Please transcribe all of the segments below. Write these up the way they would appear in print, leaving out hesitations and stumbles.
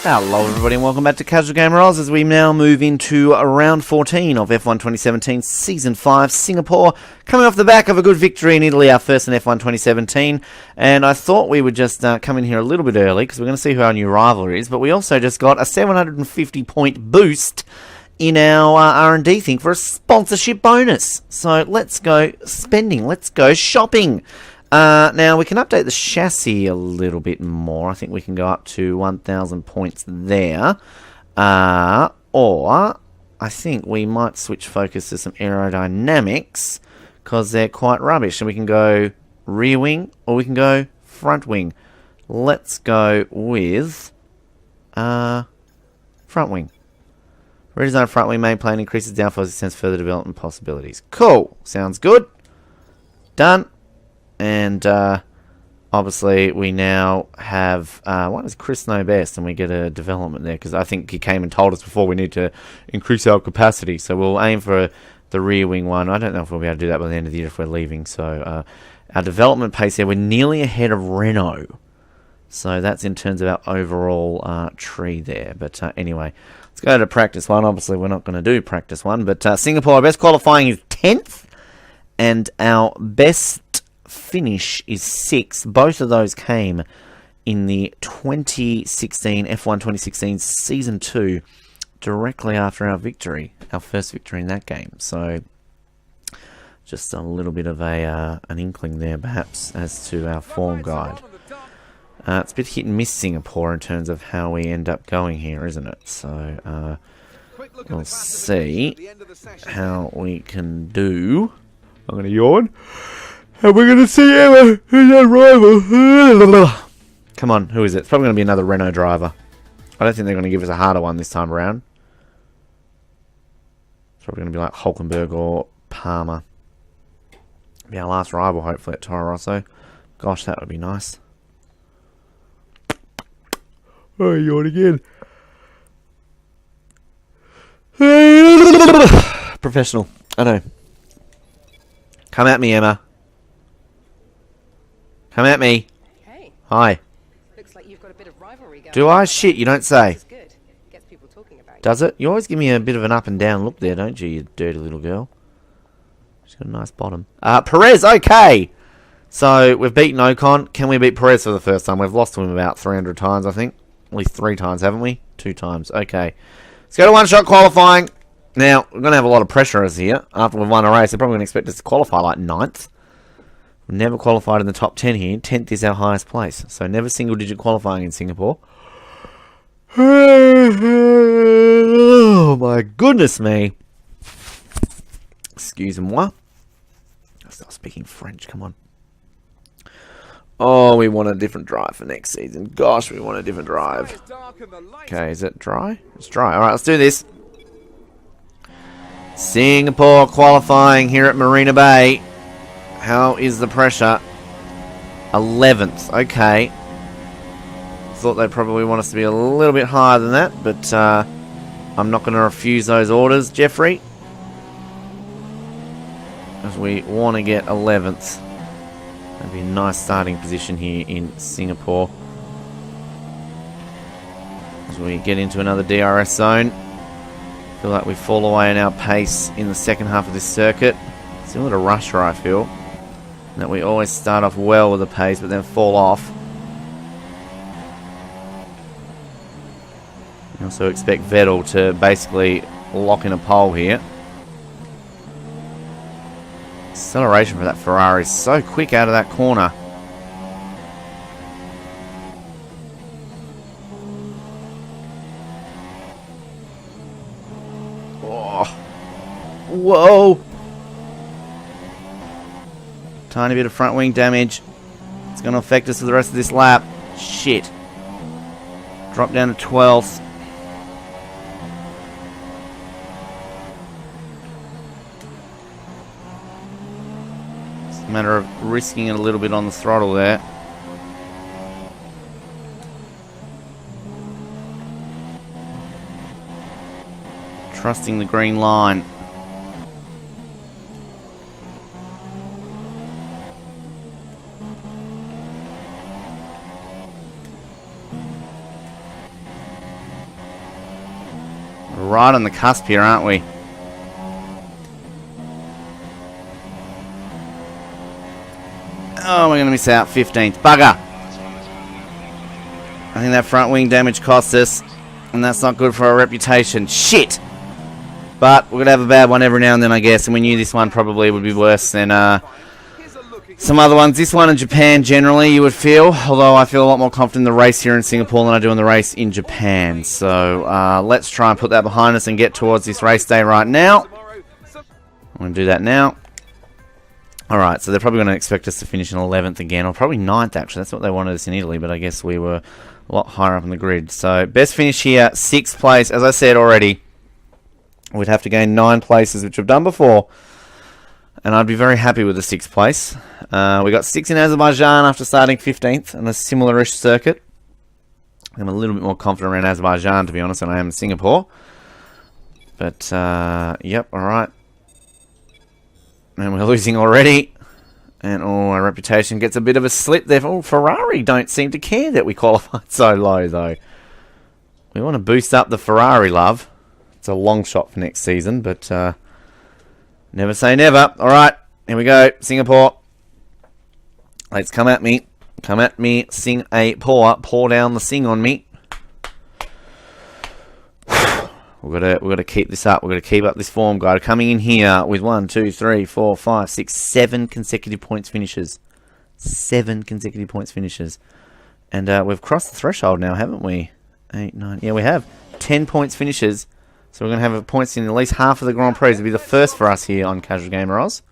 Hello everybody and welcome back to Casual Gamer Oz as we now move into round 14 of F1 2017 Season 5 Singapore, coming off the back of a good victory in Italy, our first in F1 2017. And I thought we would just come in here a little bit early because we're going to see who our new rival is, but we also just got a 750 point boost in our R&D thing for a sponsorship bonus. So let's go spending, let's go shopping. Now, we can update the chassis a little bit more. I think we can go up to 1,000 points there. Or, I think we might switch focus to some aerodynamics, because they're quite rubbish. And we can go rear wing, or we can go front wing. Let's go with front wing. Redesign front wing main plane increases downforce, extends further development possibilities. Cool. Sounds good. Done. And obviously we now have, what does Chris know best? And we get a development there, because I think he came and told us before we need to increase our capacity. So we'll aim for the rear wing one. I don't know if we'll be able to do that by the end of the year if we're leaving. So our development pace here, we're nearly ahead of Renault. So that's in terms of our overall tree there. But anyway, let's go to practice one. Obviously we're not going to do practice one. But Singapore, our best qualifying is 10th. And our best finish is 6th. Both of those came in the 2016 F1 2016 Season 2, directly after our victory, our first victory in that game. So just a little bit of a an inkling there perhaps as to our form guide. It's a bit hit and miss Singapore in terms of how we end up going here, isn't it? So we'll see how we can do. I'm going to yawn. And we're going to see Emma, who's our rival. Come on, who is it? It's probably going to be another Renault driver. I don't think they're going to give us a harder one this time around. It's probably going to be like Hulkenberg or Palmer. Be our last rival, hopefully, at Toro Rosso. Gosh, that would be nice. Oh, yawn again. Professional, I know. Come at me, Emma. Come at me. Hey. Hi. Looks like you've got a bit of rivalry going. Do I? Shit, you don't say. This is good. Gets people talking about you. Does it? You always give me a bit of an up and down look there, don't you, you dirty little girl? She's got a nice bottom. Perez, okay. So, we've beaten Ocon. Can we beat Perez for the first time? We've lost to him about 300 times, I think. At least 3 times, haven't we? 2 times. Okay. Let's go to one-shot qualifying. Now, we're going to have a lot of pressure us here. After we've won a race, they're probably going to expect us to qualify like 9th. We've never qualified in the top 10 here. 10th is our highest place. So never single-digit qualifying in Singapore. Oh, my goodness me. Excuse-moi. I'll start speaking French. Come on. Oh, we want a different drive for next season. Gosh, we want a different drive. Okay, is it dry? It's dry. All right, let's do this. Singapore qualifying here at Marina Bay. How is the pressure? 11th. Okay. Thought they'd probably want us to be a little bit higher than that, but I'm not going to refuse those orders, Jeffrey. As we want to get 11th. That'd be a nice starting position here in Singapore. As we get into another DRS zone. Feel like we fall away in our pace in the second half of this circuit. Similar to Russia, I feel. That we always start off well with the pace, but then fall off. We also expect Vettel to basically lock in a pole here. Acceleration for that Ferrari is so quick out of that corner. Oh. Whoa! Tiny bit of front wing damage. It's going to affect us for the rest of this lap. Shit. Drop down to 12th. It's a matter of risking it a little bit on the throttle there. Trusting the green line. right on the cusp here, aren't we? Oh, we're going to miss out. 15th. Bugger. I think that front wing damage cost us, and that's not good for our reputation. Shit! But we're going to have a bad one every now and then, I guess, and we knew this one probably would be worse than some other ones. This one in Japan, generally, you would feel, although I feel a lot more confident in the race here in Singapore than I do in the race in Japan. So let's try and put that behind us and get towards this race day right now. I'm going to do that now. Alright, so they're probably going to expect us to finish in 11th again, or probably 9th actually. That's what they wanted us in Italy, but I guess we were a lot higher up on the grid. So best finish here, 6th place. As I said already, we'd have to gain 9 places, which we've done before. And I'd be very happy with the 6th place. We got 6 in Azerbaijan after starting 15th on a similar-ish circuit. I'm a little bit more confident around Azerbaijan, to be honest, than I am in Singapore. But, yep, alright. And we're losing already. And, oh, our reputation gets a bit of a slip there. Oh, Ferrari don't seem to care that we qualified so low, though. We want to boost up the Ferrari love. It's a long shot for next season, but never say never. Alright, here we go. Singapore. Let's come at me. Come at me. Sing a pour. Pour down the sing on me. We've got to keep this up. We've got to keep up this form, guy. Coming in here with 1, 2, 3, 4, 5, 6, 7 consecutive points finishes. 7 consecutive points finishes. And we've crossed the threshold now, haven't we? 8, 9. Yeah, we have. 10 points finishes. So we're going to have points in at least half of the Grand Prix. It'll be the first for us here on Casual Gamer Oz.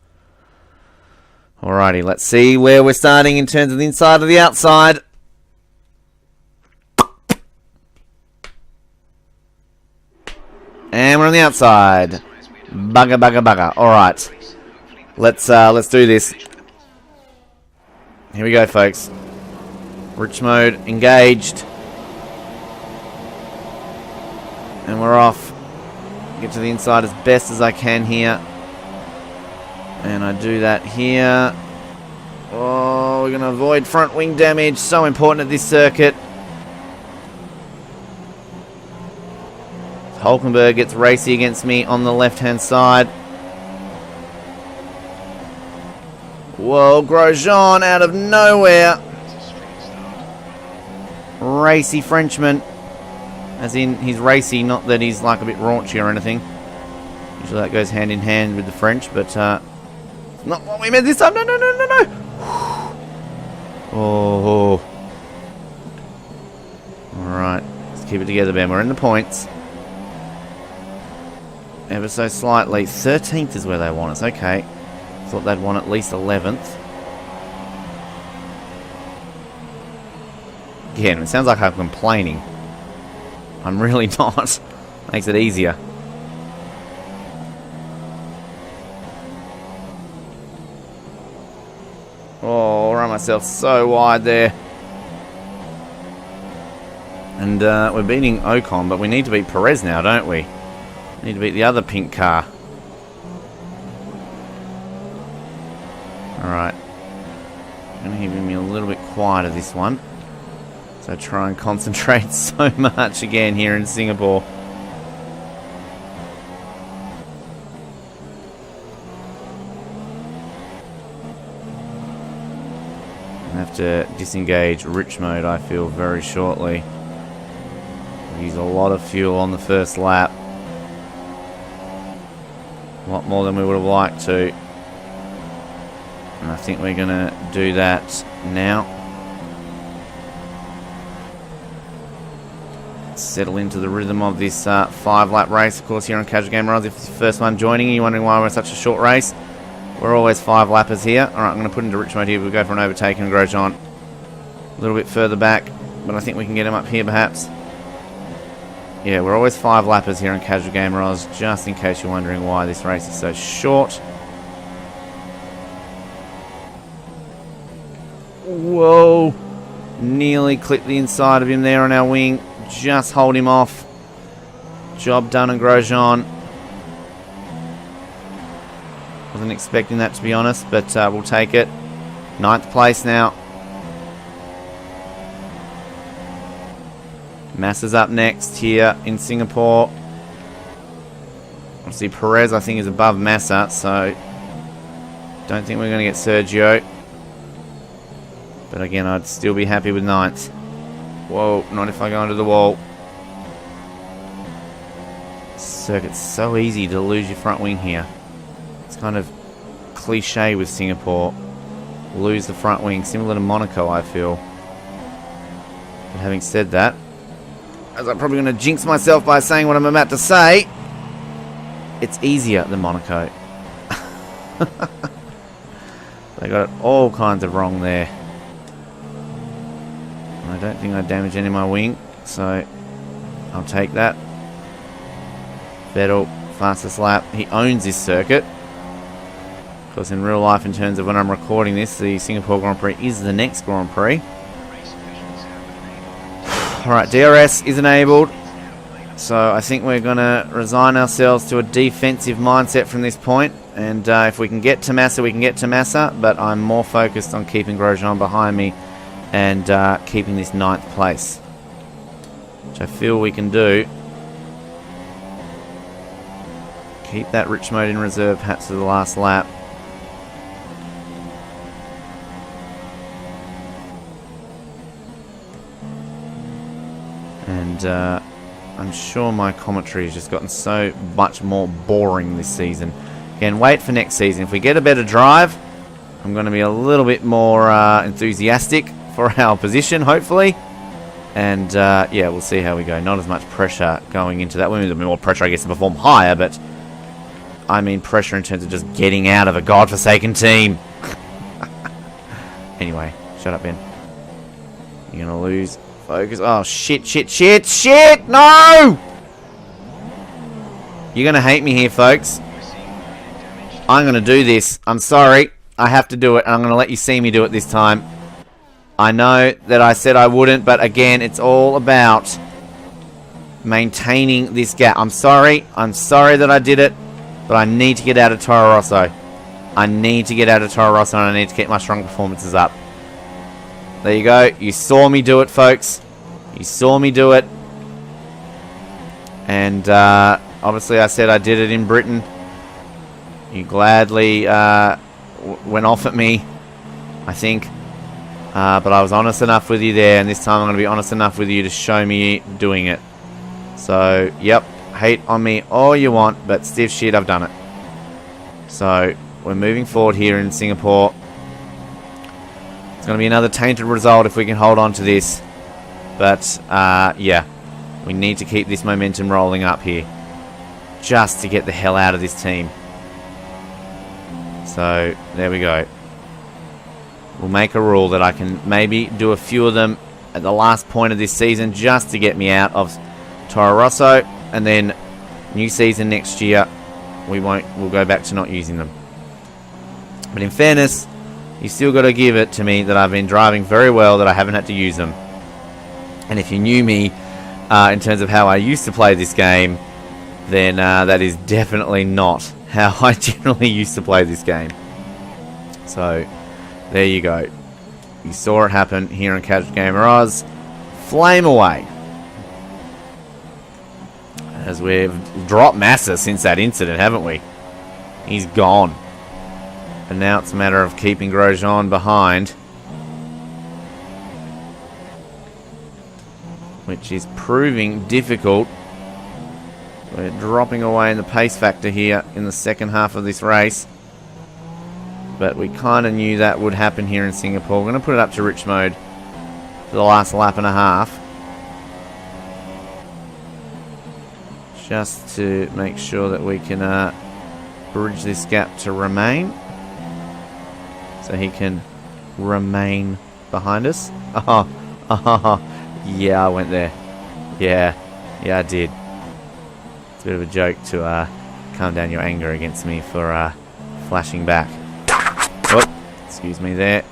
Alrighty, let's see where we're starting in terms of the inside or the outside. And we're on the outside. Bugger, bugger, bugger. Alright. Let's do this. Here we go, folks. Rich mode engaged. And we're off. Get to the inside as best as I can here. And I do that here. Oh, we're going to avoid front wing damage. So important at this circuit. Hulkenberg gets racy against me on the left-hand side. Whoa, Grosjean out of nowhere. Racy Frenchman. As in, he's racy, not that he's like a bit raunchy or anything. Usually that goes hand in hand with the French, but not what we meant this time. No, no, no, no, no. Oh. Alright, let's keep it together, Ben. We're in the points. Ever so slightly. 13th is where they want us. Okay. Thought they'd want at least 11th. Again, it sounds like I'm complaining. I'm really not. Makes it easier. Oh, I run myself so wide there. And we're beating Ocon, but we need to beat Perez now, don't we? Need to beat the other pink car. Alright. I'm going to give me a little bit quieter this one. So try and concentrate so much again here in Singapore. I have to disengage rich mode, I feel, very shortly. Use a lot of fuel on the first lap. A lot more than we would have liked to. And I think we're going to do that now. Settle into the rhythm of this 5-lap race. Of course, here on Casual Gamer Oz, if it's the first one joining you, you're wondering why we're such a short race. We're always 5-lappers here. Alright, I'm going to put into rich mode here. We'll go for an overtake and Grosjean a little bit further back. But I think we can get him up here, perhaps. Yeah, we're always 5-lappers here on Casual Gamer Oz, just in case you're wondering why this race is so short. Whoa! Nearly clipped the inside of him there on our wing. Just hold him off. Job done on Grosjean. Wasn't expecting that, to be honest, but we'll take it. 9th place now. Massa's up next here in Singapore. Obviously, Perez, I think, is above Massa, so don't think we're going to get Sergio. But again, I'd still be happy with 9th. Whoa, not if I go into the wall. Circuit's so easy to lose your front wing here. It's kind of cliche with Singapore. Lose the front wing, similar to Monaco, I feel. But having said that, as I'm probably going to jinx myself by saying what I'm about to say, it's easier than Monaco. They got it all kinds of wrong there. And I don't think I damaged any of my wing, so I'll take that. Vettel, fastest lap. He owns this circuit. Of course, in real life, in terms of when I'm recording this, the Singapore Grand Prix is the next Grand Prix. Alright, DRS is enabled. So I think we're going to resign ourselves to a defensive mindset from this point. And if we can get to Massa, we can get to Massa. But I'm more focused on keeping Grosjean behind me and keeping this 9th place, which I feel we can do. Keep that rich mode in reserve, perhaps to the last lap. And I'm sure my commentary has just gotten so much more boring this season. Again, wait for next season. If we get a better drive, I'm going to be a little bit more enthusiastic for our position, hopefully. And yeah, we'll see how we go. Not as much pressure going into that. Well, there'll be more pressure, I guess, to perform higher, but I mean pressure in terms of just getting out of a godforsaken team. Anyway, shut up, Ben. You're going to lose focus. Oh, shit, shit, shit, shit! No! You're going to hate me here, folks. I'm going to do this. I'm sorry. I have to do it, and I'm going to let you see me do it this time. I know that I said I wouldn't, but again, it's all about maintaining this gap. I'm sorry. I'm sorry that I did it, but I need to get out of Toro Rosso. I need to get out of Toro Rosso, and I need to keep my strong performances up. There you go. You saw me do it, folks. You saw me do it. And obviously I said I did it in Britain. You gladly went off at me, I think. But I was honest enough with you there, and this time I'm going to be honest enough with you to show me doing it. So, yep, hate on me all you want, but stiff shit, I've done it. So, we're moving forward here in Singapore. It's going to be another tainted result if we can hold on to this. But, yeah, we need to keep this momentum rolling up here. Just to get the hell out of this team. So, there we go. We'll make a rule that I can maybe do a few of them at the last point of this season just to get me out of Toro Rosso. And then, new season next year, we'll go back to not using them. But in fairness, you still got to give it to me that I've been driving very well, that I haven't had to use them. And if you knew me in terms of how I used to play this game, then that is definitely not how I generally used to play this game. So, there you go. You saw it happen here on Casual Gamer Oz. Flame away. As we've dropped Massa since that incident, haven't we? He's gone. And now it's a matter of keeping Grosjean behind, which is proving difficult. We're dropping away in the pace factor here in the second half of this race. But we kind of knew that would happen here in Singapore. We're going to put it up to rich mode for the last lap and a half. Just to make sure that we can bridge this gap to remain. So he can remain behind us. Yeah, I went there. Yeah, I did. It's a bit of a joke to calm down your anger against me for flashing back. Oh, excuse me there.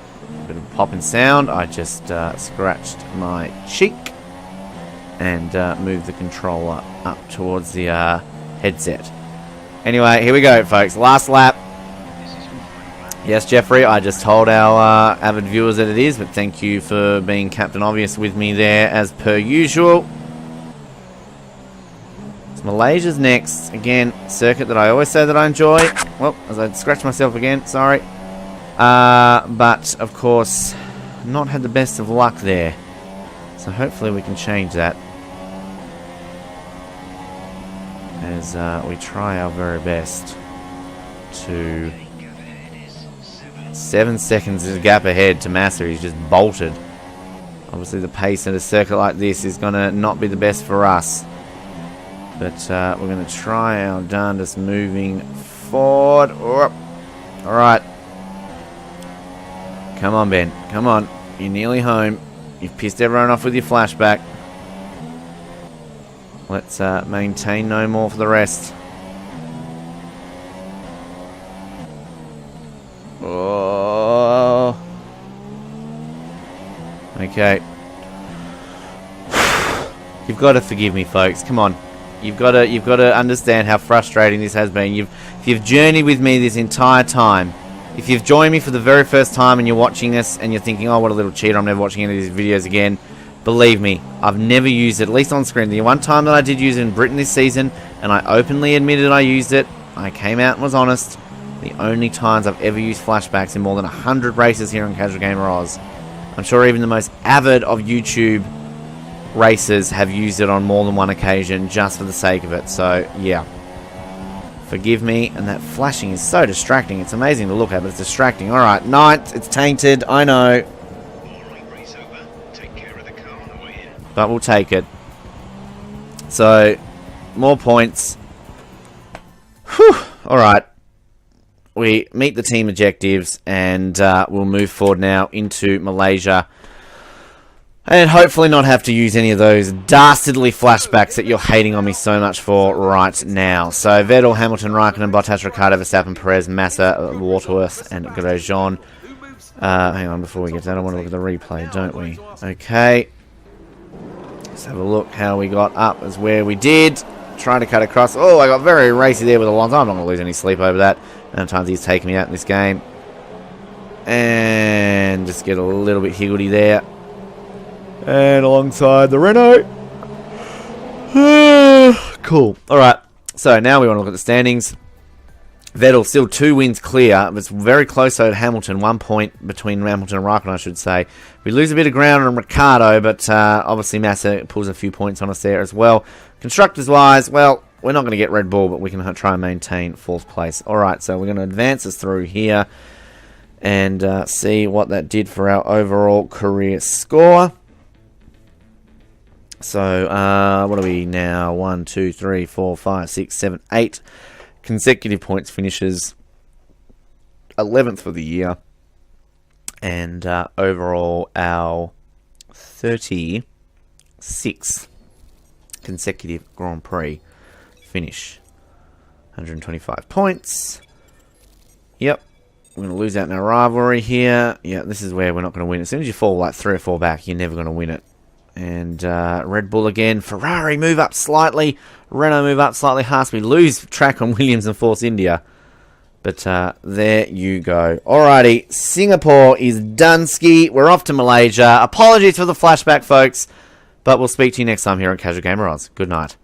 Bit of a popping sound. I just scratched my cheek and moved the controller up towards the headset. Anyway, here we go, folks. Last lap. Yes, Jeffrey, I just told our avid viewers that it is, but thank you for being Captain Obvious with me there as per usual. It's Malaysia's next. Again, circuit that I always say that I enjoy. Well, as I scratch myself again, sorry. But, of course, not had the best of luck there. So hopefully we can change that. As we try our very best to... 7 seconds is a gap ahead to Massa. He's just bolted. Obviously the pace in a circuit like this is going to not be the best for us. But we're going to try our darndest moving forward. Oh. Alright. Come on, Ben. Come on. You're nearly home. You've pissed everyone off with your flashback. Let's maintain no more for the rest. Oh. Okay. You've got to forgive me, folks. Come on. You've got to understand how frustrating this has been. If you've journeyed with me this entire time, if you've joined me for the very first time and you're watching this and you're thinking, oh, what a little cheater, I'm never watching any of these videos again, believe me, I've never used it, at least on screen. The one time that I did use it in Britain this season, and I openly admitted I used it, I came out and was honest, the only times I've ever used flashbacks in more than 100 races here on Casual Gamer Oz. I'm sure even the most avid of YouTube racers have used it on more than one occasion just for the sake of it. So, yeah. Forgive me. And that flashing is so distracting. It's amazing to look at, but it's distracting. Alright, ninth. It's tainted. I know. But we'll take it. So, more points. Whew. Alright. We meet the team objectives, and we'll move forward now into Malaysia. And hopefully not have to use any of those dastardly flashbacks that you're hating on me so much for right now. So, Vettel, Hamilton, Raikkonen, Bottas, Ricciardo, Verstappen, Perez, Massa, Waterworth, and Grosjean. Hang on, before we get to that, I want to look at the replay, don't we? Okay. Let's have a look how we got up as where we did. Trying to cut across. Oh, I got very racy there with Alonso. I'm not going to lose any sleep over that. Sometimes he's taking me out in this game. And just get a little bit higgledy there. And alongside the Renault. Cool. Alright. So now we want to look at the standings. Vettel still 2 wins clear. It's very close though to Hamilton. 1 point between Hamilton and Raikkonen, I should say. We lose a bit of ground on Ricciardo, but obviously Massa pulls a few points on us there as well. Constructors-wise, well, we're not going to get Red Bull, but we can try and maintain 4th place. Alright, so we're going to advance us through here and see what that did for our overall career score. So, what are we now? 1, 2, 3, 4, 5, 6, 7, 8 consecutive points finishes. 11th for the year. And overall, our 36th consecutive Grand Prix finish. 125 points. Yep. We're going to lose out in our rivalry here. Yeah, this is where we're not going to win. As soon as you fall like 3 or 4 back, you're never going to win it. And Red Bull again. Ferrari move up slightly. Renault move up slightly. Haas, we lose track on Williams and Force India. But there you go. Alrighty. Singapore is done ski. We're off to Malaysia. Apologies for the flashback, folks. But we'll speak to you next time here on Casual Gamer Oz. Good night.